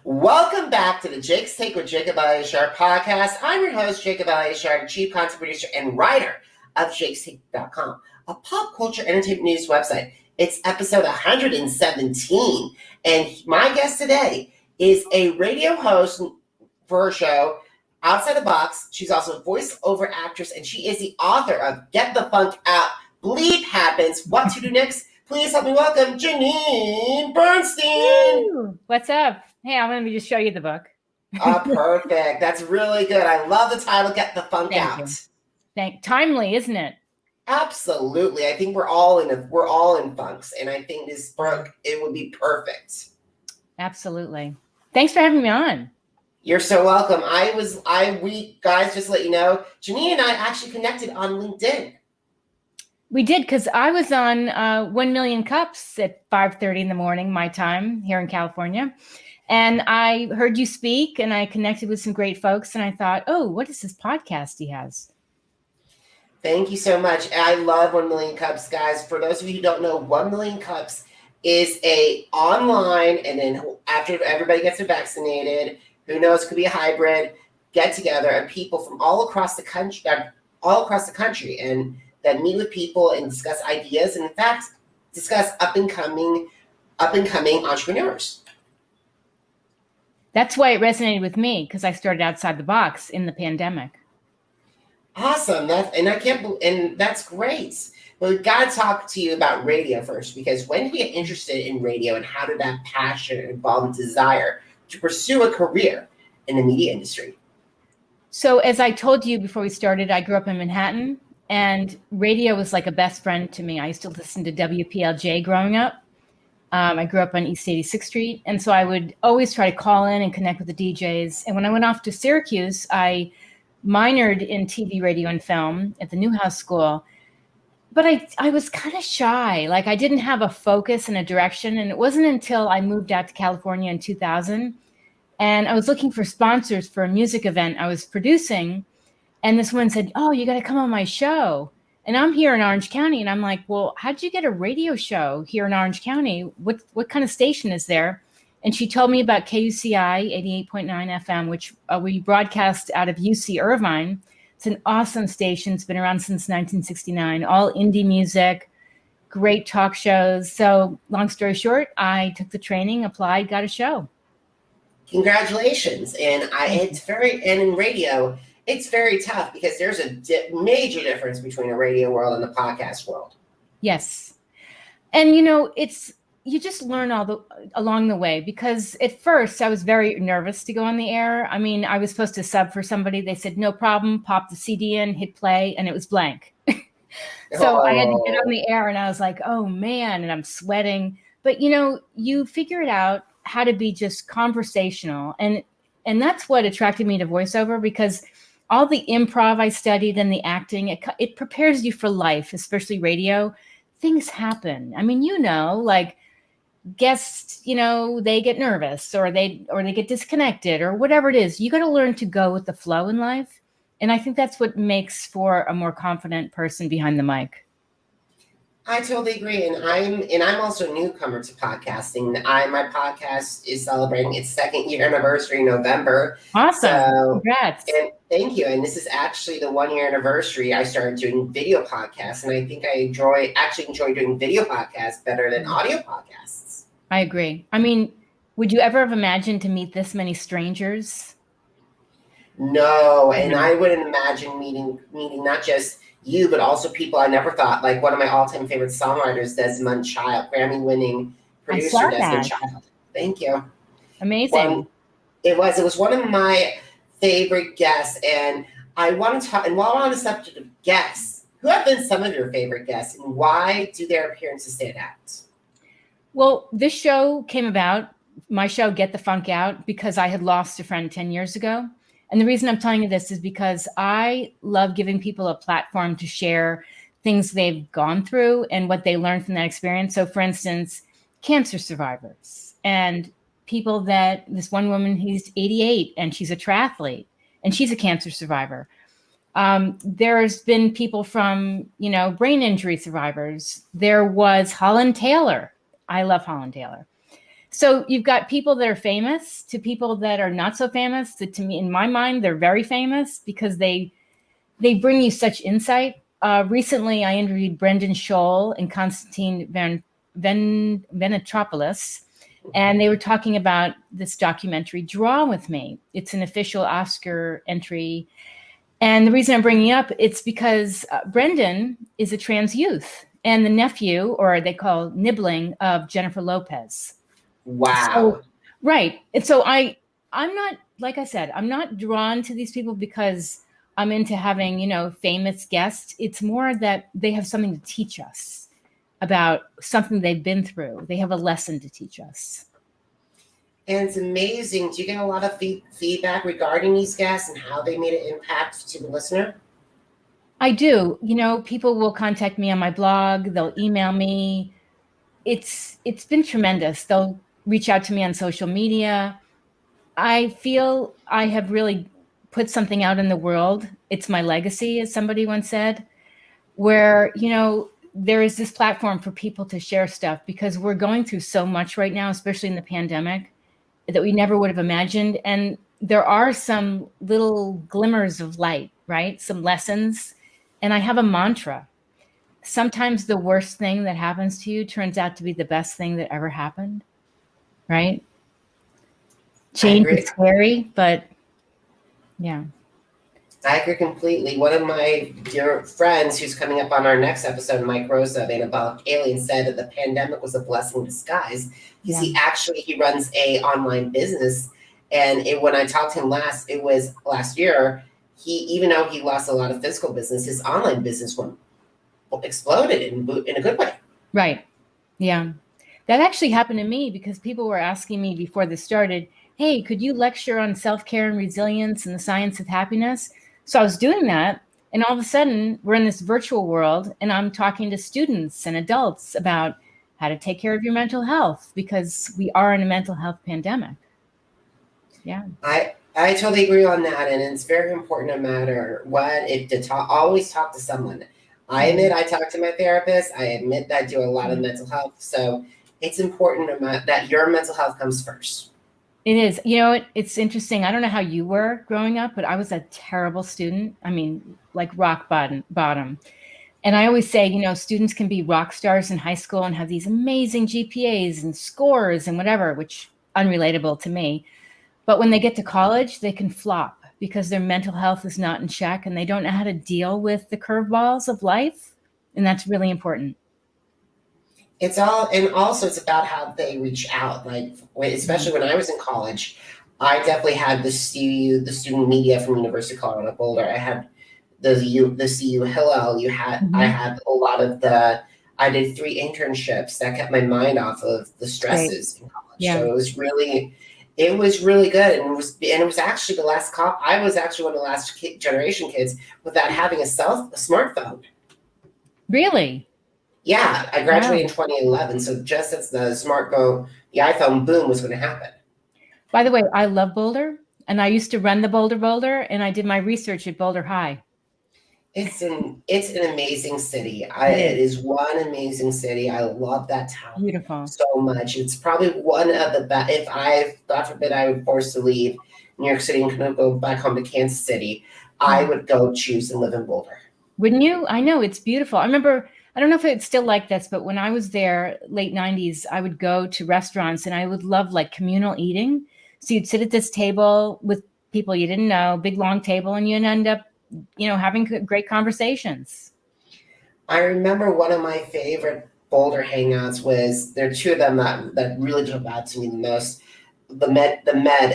Welcome back to the Jake's Take with Jacob Elyachar Podcast. I'm your host, Jacob Elyachar, Chief Content Producer and writer of jakestake.com, a pop culture entertainment news website. It's episode 117, and my guest today is a radio host for her show, Outside the Box. She's also a voiceover actress, and she is the author of Get the Funk Out, Bleep Happens, What to Do Next. Please help me welcome Janeane Bernstein. Woo! What's up? Hey, I'm going to just show you the book. Perfect. That's really good. I love the title, Get the Funk Out. Timely, isn't it? Absolutely. I think we're all in funks, and I think this book, it would be perfect. Absolutely. Thanks for having me on. You're so welcome. We guys, just to let you know, Janeane and I actually connected on LinkedIn. We did, because I was on 1 Million Cups at 5:30 in the morning, my time here in California. And I heard you speak, and I connected with some great folks. And I thought, oh, what is this podcast he has? Thank you so much. I love 1 Million Cups, guys. For those of you who don't know, 1 Million Cups is a online, and then after everybody gets vaccinated, who knows, it could be a hybrid, get together of people from all across the country, and that meet with people and discuss ideas, and in fact, discuss up and coming entrepreneurs. That's why it resonated with me, because I started Outside the Box in the pandemic. Awesome. That's great. But we got to talk to you about radio first, because when did you get interested in radio, and how did that passion evolve and desire to pursue a career in the media industry? So as I told you before we started, I grew up in Manhattan, and radio was like a best friend to me. I used to listen to WPLJ growing up. I grew up on East 86th Street. And so I would always try to call in and connect with the DJs. And when I went off to Syracuse, I minored in TV, radio, and film at the Newhouse School. But I was kind of shy. Like, I didn't have a focus and a direction. And it wasn't until I moved out to California in 2000. And I was looking for sponsors for a music event I was producing. And this woman said, oh, you got to come on my show. And I'm here in Orange County. And I'm like, well, how'd you get a radio show here in Orange County? What kind of station is there? And she told me about KUCI 88.9 FM, which we broadcast out of UC Irvine. It's an awesome station. It's been around since 1969, all indie music, great talk shows. So long story short, I took the training, applied, got a show. Congratulations. And in radio, it's very tough, because there's a major difference between a radio world and the podcast world. Yes. And, you just learn along the way, because at first I was very nervous to go on the air. I mean, I was supposed to sub for somebody. They said, no problem, pop the CD in, hit play, and it was blank. So I had to get on the air, and I was like, oh man, and I'm sweating. But, you figure it out how to be just conversational. And that's what attracted me to voiceover, because all the improv I studied and the acting, it prepares you for life, especially radio. Things happen. I mean, like guests, they get nervous, or they get disconnected, or whatever it is. You got to learn to go with the flow in life. And I think that's what makes for a more confident person behind the mic. I totally agree. And I'm also a newcomer to podcasting. My podcast is celebrating its 2nd year anniversary in November. Awesome. So, congrats. And thank you. And this is actually the 1 year anniversary I started doing video podcasts. And I think I actually enjoy doing video podcasts better than audio podcasts. I agree. I mean, would you ever have imagined to meet this many strangers? No. And I wouldn't imagine meeting not just you, but also people I never thought, like one of my all-time favorite songwriters, Desmond Child, Grammy-winning producer Desmond Child. Thank you. Amazing. It was one of my favorite guests, and I want to talk. And while we're on the subject of guests, who have been some of your favorite guests, and why do their appearances stand out? Well, this show came about, my show, Get the Funk Out, because I had lost a friend 10 years ago. And the reason I'm telling you this is because I love giving people a platform to share things they've gone through and what they learned from that experience. So, for instance, cancer survivors and people this one woman, who's 88 and she's a triathlete and she's a cancer survivor. There's been people from, brain injury survivors. There was Holland Taylor. I love Holland Taylor. So you've got people that are famous to people that are not so famous. That to me, in my mind, they're very famous because they bring you such insight. Recently, I interviewed Brendan Scholl and Constantine Venetropoulos, and they were talking about this documentary, Draw With Me. It's an official Oscar entry. And the reason I'm bringing it up, it's because Brendan is a trans youth and the nephew, or they call nibbling, of Jennifer Lopez. Wow. So, right. And so I'm not, like I said, I'm not drawn to these people because I'm into having, famous guests. It's more that they have something to teach us about something they've been through. They have a lesson to teach us. And it's amazing. Do you get a lot of feedback regarding these guests and how they made an impact to the listener? I do. People will contact me on my blog. They'll email me. It's been tremendous. They'll reach out to me on social media. I feel I have really put something out in the world. It's my legacy, as somebody once said, where, there is this platform for people to share stuff because we're going through so much right now, especially in the pandemic, that we never would have imagined. And there are some little glimmers of light, right? Some lessons. And I have a mantra. Sometimes the worst thing that happens to you turns out to be the best thing that ever happened, right? Change is scary, but yeah. I agree completely. One of my dear friends who's coming up on our next episode, Mike Rosa of Anabolic Alien, said that the pandemic was a blessing in disguise because he runs a online business. And when I talked to him last year, even though he lost a lot of physical business, his online business exploded in a good way. Right. Yeah. That actually happened to me because people were asking me before this started, hey, could you lecture on self-care and resilience and the science of happiness? So I was doing that. And all of a sudden, we're in this virtual world and I'm talking to students and adults about how to take care of your mental health because we are in a mental health pandemic. Yeah. I totally agree on that. And it's very important no matter what, always talk to someone. I admit I talk to my therapist. I admit that I do a lot of mental health. So it's important that your mental health comes first. It is. It's interesting. I don't know how you were growing up, but I was a terrible student. I mean, like rock bottom. And I always say, students can be rock stars in high school and have these amazing GPAs and scores and whatever, which unrelatable to me. But when they get to college, they can flop because their mental health is not in check and they don't know how to deal with the curveballs of life. And that's really important. It's about how they reach out. Like, especially when I was in college, I definitely had the student media from University of Colorado Boulder. I had the CU Hillel. I had a lot of I did 3 internships that kept my mind off of the stresses in college. Yeah. So it was really good. And it was actually I was actually one of the last generation kids without having a smartphone. Really? Yeah, I graduated in 2011, so just as the iPhone boom was going to happen. By the way, I love Boulder, and I used to run the Boulder, and I did my research at Boulder High. It's an amazing city. It is one amazing city. I love that town. Beautiful. So much. It's probably one of the best. If God forbid I were forced to leave New York City and go back home to Kansas City, I would go choose and live in Boulder. Wouldn't you? I know, it's beautiful. I remember, I don't know if it's still like this, but when I was there, late 90s, I would go to restaurants and I would love like communal eating. So you'd sit at this table with people you didn't know, big long table, and you'd end up, having great conversations. I remember one of my favorite Boulder hangouts there are 2 of them that really jump out to me the most. The Med,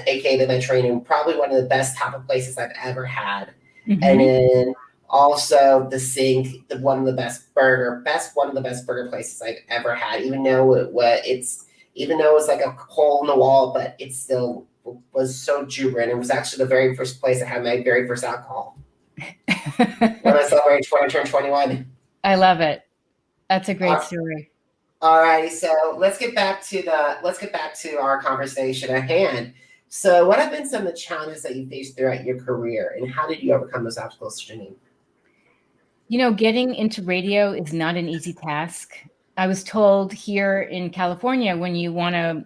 aka the Mediterranean, probably one of the best tapas places I've ever had. Mm-hmm. And then also the Sink, one of the best burger places I've ever had. Even though it was like a hole in the wall, but it still was so jubilant. It was actually the very first place I had my very first alcohol when I celebrated when I turned 21. I love it. That's a great story. All right, so let's get back to our conversation at hand. So, what have been some of the challenges that you faced throughout your career, and how did you overcome those obstacles, Janeane? Getting into radio is not an easy task. I was told here in California, when you want to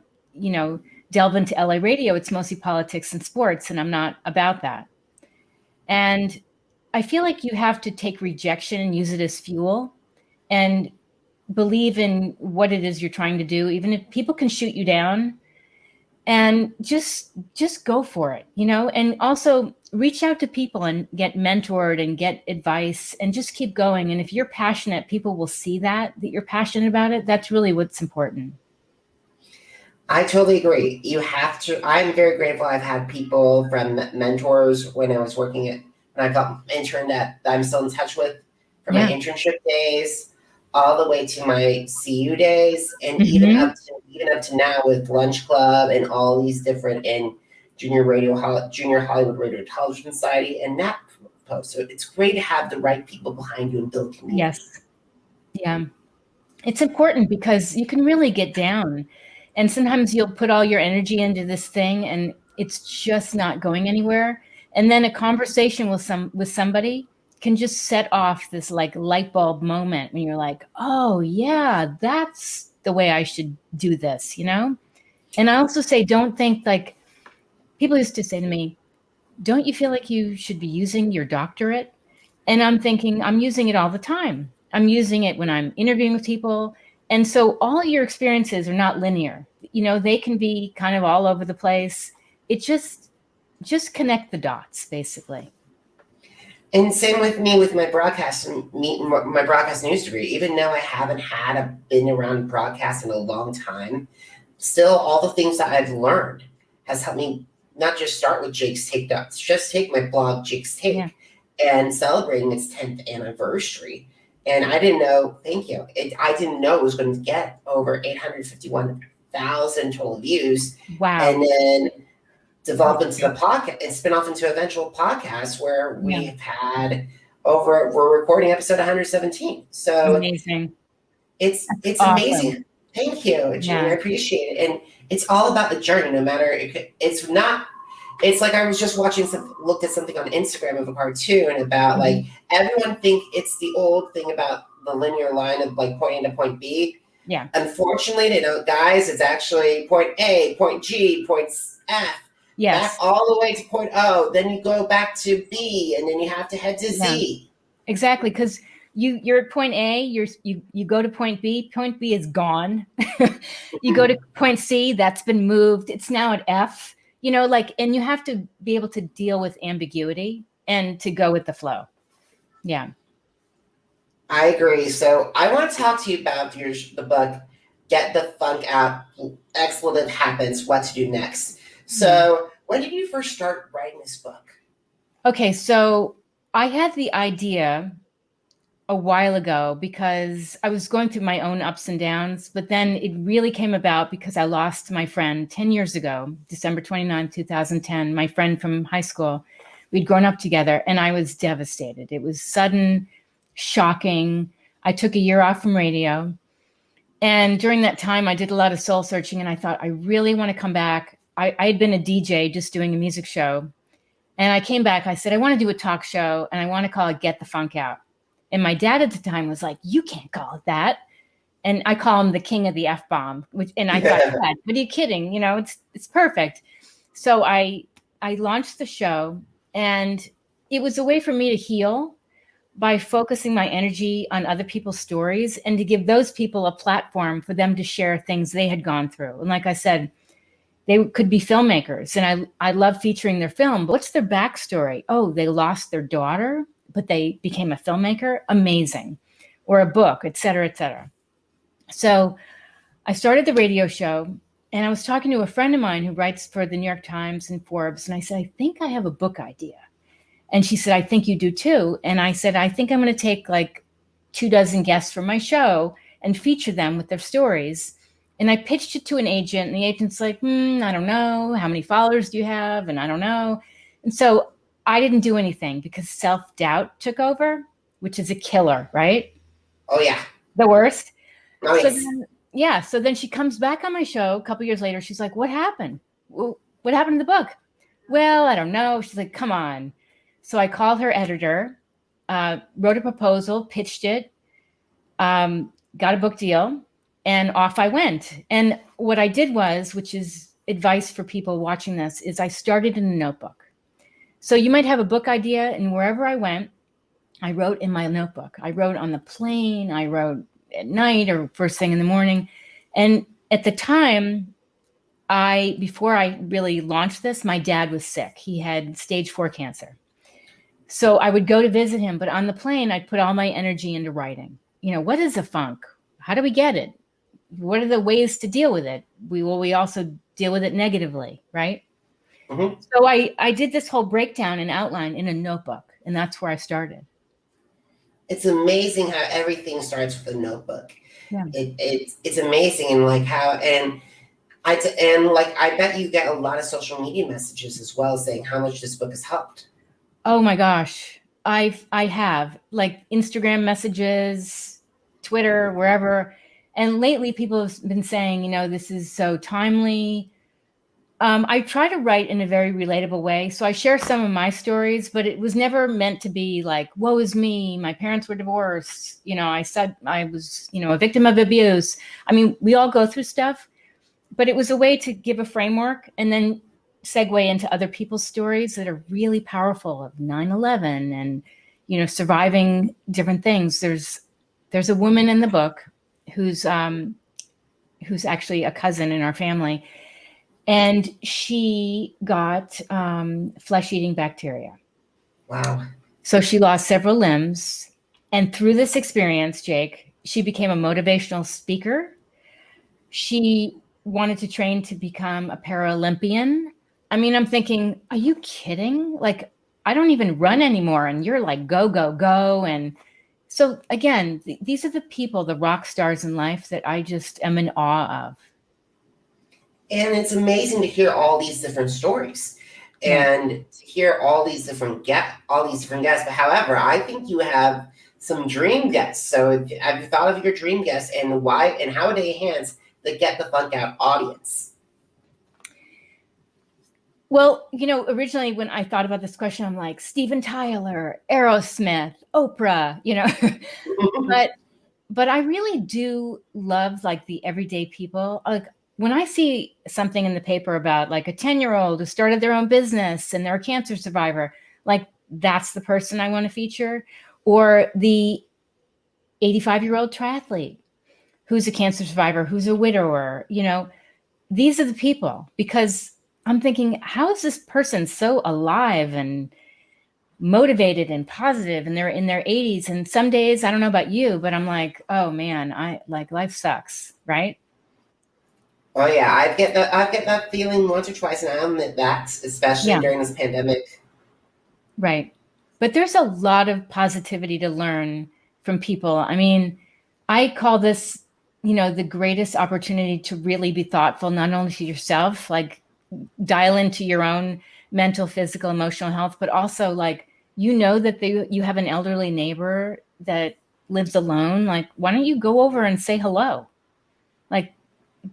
delve into LA radio. It's mostly politics and sports, and I'm not about that. And I feel like you have to take rejection and use it as fuel and believe in what it is you're trying to do, even if people can shoot you down, and just go for it, and also reach out to people and get mentored and get advice and just keep going. And if you're passionate, people will see that you're passionate about it. That's really what's important. I totally agree. You have to. I'm very grateful. I've had people from mentors when I was working when I got interned that I'm still in touch with from my internship days, all the way to my CU days, and even up to now with Lunch Club and all these different Junior Hollywood Radio Television Society and that post. So it's great to have the right people behind you and build community. Yes. Yeah. It's important because you can really get down. And sometimes you'll put all your energy into this thing and it's just not going anywhere. And then a conversation with somebody can just set off this like light bulb moment when you're like, oh yeah, that's the way I should do this, And I also say, don't think like, people used to say to me, don't you feel like you should be using your doctorate? And I'm thinking, I'm using it all the time. I'm using it when I'm interviewing with people. And so all your experiences are not linear. They can be kind of all over the place. It just connect the dots, basically. And same with me with my broadcast news degree. Even though I haven't been around broadcast in a long time, still all the things that I've learned has helped me not just start with Jake's Take, just take my blog, Jake's Take, and celebrating its 10th anniversary. And I didn't know, thank you. I didn't know it was going to get over 851,000 total views. Wow. And then develop into the podcast and spin off into an eventual podcast where we've had we're recording episode 117. So amazing. It's awesome. Amazing. Thank you, Janeane. I appreciate it. And it's all about the journey, no matter, it's like I was just looked at something on Instagram of a cartoon about like everyone think it's the old thing about the linear line of like point A to point B. Yeah. Unfortunately, they don't, guys, it's actually point A, point G, point F. Yes. Back all the way to point O. Then you go back to B and then you have to head to Z. Exactly. Because you're at point A, you go to point B is gone. You go to point C, that's been moved. It's now at F. And you have to be able to deal with ambiguity and to go with the flow. Yeah. I agree. So I want to talk to you about the book, Get the Funk Out, Expletive Happens, What to Do Next. So when did you first start writing this book? Okay. So I had the idea a while ago because I was going through my own ups and downs, but then it really came about because I lost my friend 10 years ago, December 29, 2010, my friend from high school. We'd grown up together and I was devastated. It was sudden, shocking. I took a year off from radio. And during that time, I did a lot of soul searching and I thought, I really want to come back. I had been a DJ just doing a music show. And I came back, I said, I want to do a talk show and I want to call it Get the Funk Out. And my dad at the time was like, you can't call it that. And I call him the king of the F-bomb, and I thought, Dad, what are you kidding? It's perfect. So I launched the show and it was a way for me to heal by focusing my energy on other people's stories and to give those people a platform for them to share things they had gone through. And like I said, they could be filmmakers and I love featuring their film. But what's their backstory? Oh, they lost their daughter, but they became a filmmaker. Amazing. Or a book, et cetera, et cetera. So I started the radio show and I was talking to a friend of mine who writes for the New York Times and Forbes. And I said, I think I have a book idea. And she said, I think you do too. And I said, I think I'm going to take like 24 guests from my show and feature them with their stories. And I pitched it to an agent and the agent's like, I don't know. How many followers do you have? And I don't know. And so I didn't do anything because self-doubt took over, which is a killer, right? Oh, yeah. The worst. Nice. So then she comes back on my show a couple years later. She's like, what happened? Well, what happened to the book? Well, I don't know. She's like, come on. So I called her editor, wrote a proposal, pitched it, got a book deal. And off I went. And what I did was, which is advice for people watching this, is I started in a notebook. So you might have a book idea, and wherever I went, I wrote in my notebook. I wrote on the plane, I wrote at night or first thing in the morning. And at the time, before I really launched this, my dad was sick. He had stage 4 cancer. So I would go to visit him, but on the plane, I'd put all my energy into writing. What is a funk? How do we get it? What are the ways to deal with it? We also deal with it negatively, right? Mm-hmm. So I did this whole breakdown and outline in a notebook, and that's where I started. It's amazing how everything starts with a notebook. Yeah. It's amazing, and like how I bet you get a lot of social media messages as well saying how much this book has helped. Oh my gosh, I have like Instagram messages, Twitter, wherever. And lately people have been saying, this is so timely. I try to write in a very relatable way. So I share some of my stories, but it was never meant to be like, woe is me, my parents were divorced. I said I was, a victim of abuse. I mean, we all go through stuff, but it was a way to give a framework and then segue into other people's stories that are really powerful of 9/11 and, surviving different things. There's a woman in the book who's actually a cousin in our family. And she got flesh-eating bacteria. Wow. So she lost several limbs. And through this experience, Jake, she became a motivational speaker. She wanted to train to become a Paralympian. I mean, I'm thinking, are you kidding? Like, I don't even run anymore. And you're like, go, go, go. And so again, these are the people, the rock stars in life that I just am in awe of. And it's amazing to hear all these different stories and to hear all these different guests. But however, I think you have some dream guests. So have you thought of your dream guests and why and how they enhance the Get the Funk Out audience? Well, originally when I thought about this question, I'm like Steven Tyler, Aerosmith, Oprah, but I really do love like the everyday people. Like when I see something in the paper about like a 10-year-old who started their own business and they're a cancer survivor, like that's the person I want to feature, or the 85-year-old triathlete who's a cancer survivor, who's a widower, these are the people, because I'm thinking, how is this person so alive and motivated and positive, and they're in their 80s? And some days, I don't know about you, but I'm like, oh man, life sucks, right? Oh yeah, I get that feeling once or twice, and I'll admit that, especially during this pandemic. Right. But there's a lot of positivity to learn from people. I mean, I call this, the greatest opportunity to really be thoughtful, not only to yourself, like dial into your own mental, physical, emotional health, but also like, that you have an elderly neighbor that lives alone. Like, why don't you go over and say hello? Like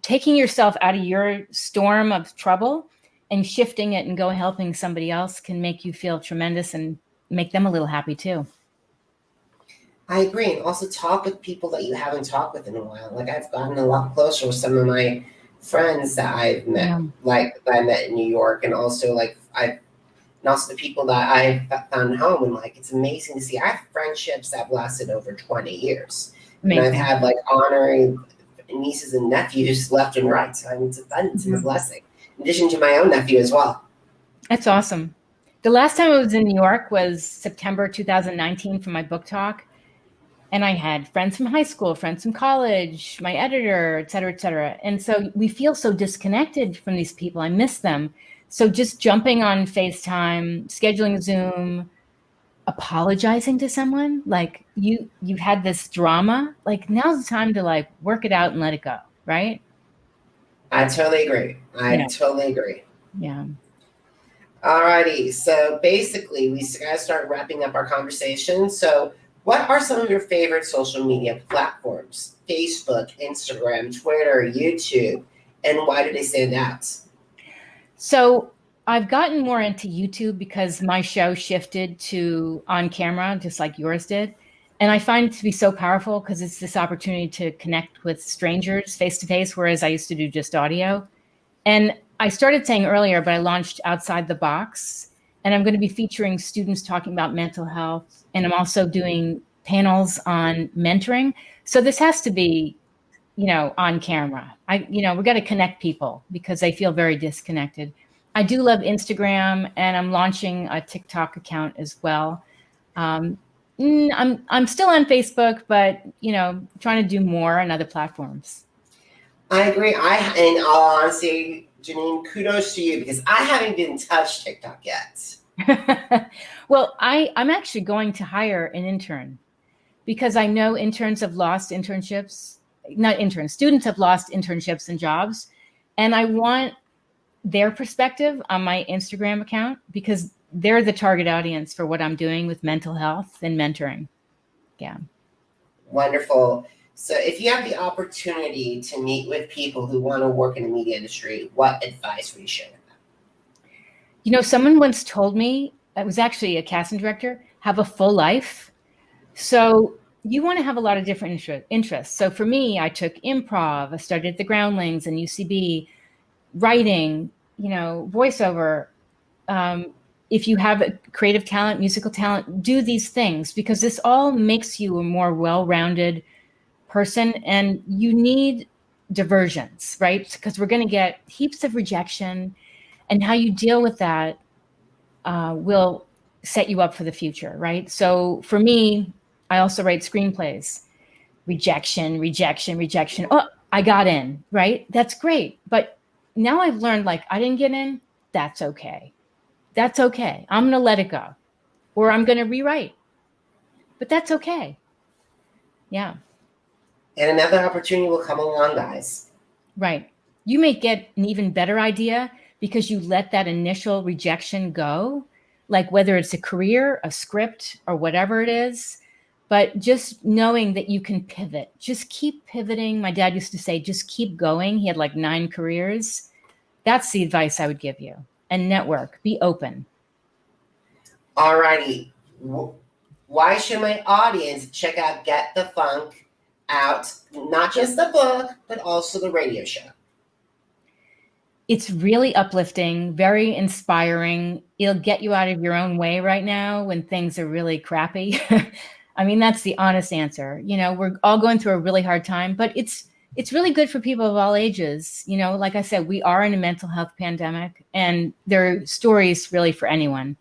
taking yourself out of your storm of trouble and shifting it and go helping somebody else can make you feel tremendous and make them a little happy too. I agree. And also talk with people that you haven't talked with in a while. Like I've gotten a lot closer with some of my friends that I've met, that I met in New York, and also the people that I found home. And like, it's amazing to see. I have friendships that have lasted over 20 years. Amazing. And I've had like honoring nieces and nephews left and right. So I mean, it's abundance and a blessing, in addition to my own nephew as well. That's awesome. The last time I was in New York was September 2019 for my book talk. And I had friends from high school, friends from college, my editor, et cetera, et cetera. And so we feel so disconnected from these people. I miss them. So just jumping on FaceTime, scheduling a Zoom, apologizing to someone, like you had this drama, like now's the time to like work it out and let it go, right? I totally agree. Totally agree. Yeah. Alrighty. So basically, we gotta start wrapping up our conversation. So what are some of your favorite social media platforms? Facebook, Instagram, Twitter, YouTube, and why do they stand out? So I've gotten more into YouTube because my show shifted to on camera, just like yours did. And I find it to be so powerful because it's this opportunity to connect with strangers face to face, whereas I used to do just audio. And I started saying earlier, but I launched Outside the Box, and I'm going to be featuring students talking about mental health. And I'm also doing panels on mentoring. So this has to be, on camera. We got to connect people because they feel very disconnected. I do love Instagram, and I'm launching a TikTok account as well. I'm still on Facebook, but trying to do more on other platforms. I agree. In all honesty, Janeane, kudos to you because I haven't even touched TikTok yet. Well, I'm actually going to hire an intern because I know interns have lost internships, not interns, students have lost internships and jobs. And I want their perspective on my Instagram account because they're the target audience for what I'm doing with mental health and mentoring. Yeah. Wonderful. So if you have the opportunity to meet with people who want to work in the media industry, what advice would you share with them? Someone once told me, it was actually a casting director, have a full life. So you want to have a lot of different interests. So for me, I took improv, I studied at the Groundlings and UCB, writing, voiceover. If you have a creative talent, musical talent, do these things because this all makes you a more well-rounded person, and you need diversions, right? Because we're going to get heaps of rejection, and how you deal with that will set you up for the future, right? So for me, I also write screenplays. Rejection. Oh, I got in, right? That's great. But now I've learned, I didn't get in. That's okay. That's okay. I'm going to let it go, or I'm going to rewrite, but that's okay. Yeah. And another opportunity will come along, guys. Right. You may get an even better idea because you let that initial rejection go, like whether it's a career, a script, or whatever it is. But just knowing that you can pivot, just keep pivoting. My dad used to say, just keep going. He had 9 careers. That's the advice I would give you. And network, be open. All righty. Why should my audience check out Get the Funk Out? Not just the book, but also the radio show. It's really uplifting, very inspiring. It'll get you out of your own way right now when things are really crappy. I mean, that's the honest answer. We're all going through a really hard time, but it's really good for people of all ages. Like I said, we are in a mental health pandemic, and there are stories really for anyone.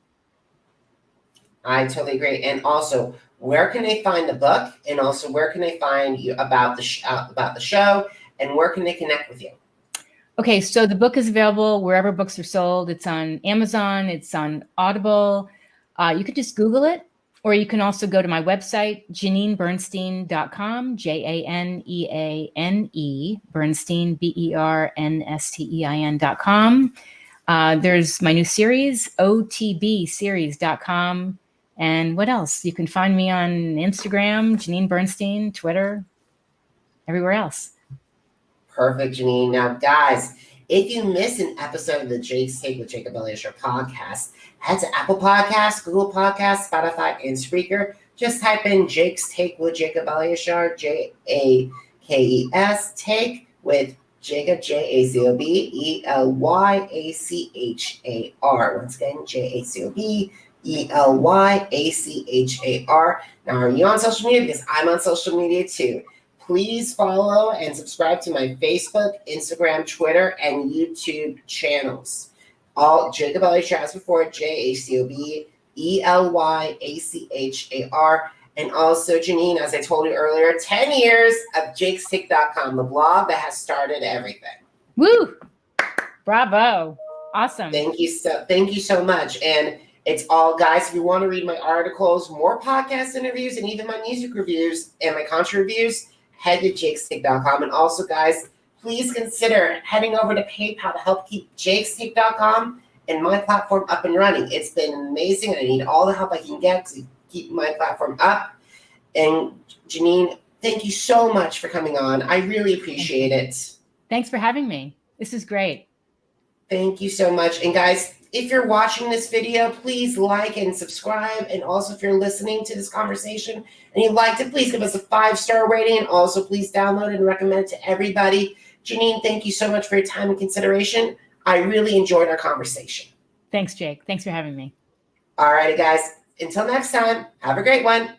I totally agree. And also, where can they find the book? And also, where can they find you about the show? And where can they connect with you? Okay, so the book is available wherever books are sold. It's on Amazon. It's on Audible. You could just Google it, or you can also go to my website, JaneaneBernstein.com, JaneaNe, Bernstein, BERNSTEIN.com. There's my new series, OTBseries.com. And what else? You can find me on Instagram, Janeane Bernstein, Twitter, everywhere else. Perfect, Janeane. Now, guys, if you miss an episode of the Jake's Take with Jacob Elyachar podcast, head to Apple Podcasts, Google Podcasts, Spotify, and Spreaker. Just type in Jake's Take with Jacob Elyachar, JAKES, Take with Jacob, JACOB, Once again, JACOB. Now, are you on social media? Because I'm on social media too. Please follow and subscribe to my Facebook, Instagram, Twitter, and YouTube channels. All Jacob Elyachar as before, JACOBELYACHAR. And also, Janeane, as I told you earlier, 10 years of jakestake.com, the blog that has started everything. Woo! Bravo. Awesome. Thank you so much. And it's all, guys, if you want to read my articles, more podcast interviews, and even my music reviews and my concert reviews, head to jakestake.com. And also, guys, please consider heading over to PayPal to help keep jakestake.com and my platform up and running. It's been amazing, and I need all the help I can get to keep my platform up. And Janeane, thank you so much for coming on. I really appreciate it. Thanks for having me. This is great. Thank you so much. And guys, if you're watching this video, please like and subscribe. And also, if you're listening to this conversation and you liked it, please give us a 5-star rating. And also, please download it and recommend it to everybody. Janeane, thank you so much for your time and consideration. I really enjoyed our conversation. Thanks, Jake. Thanks for having me. All righty, guys. Until next time, have a great one.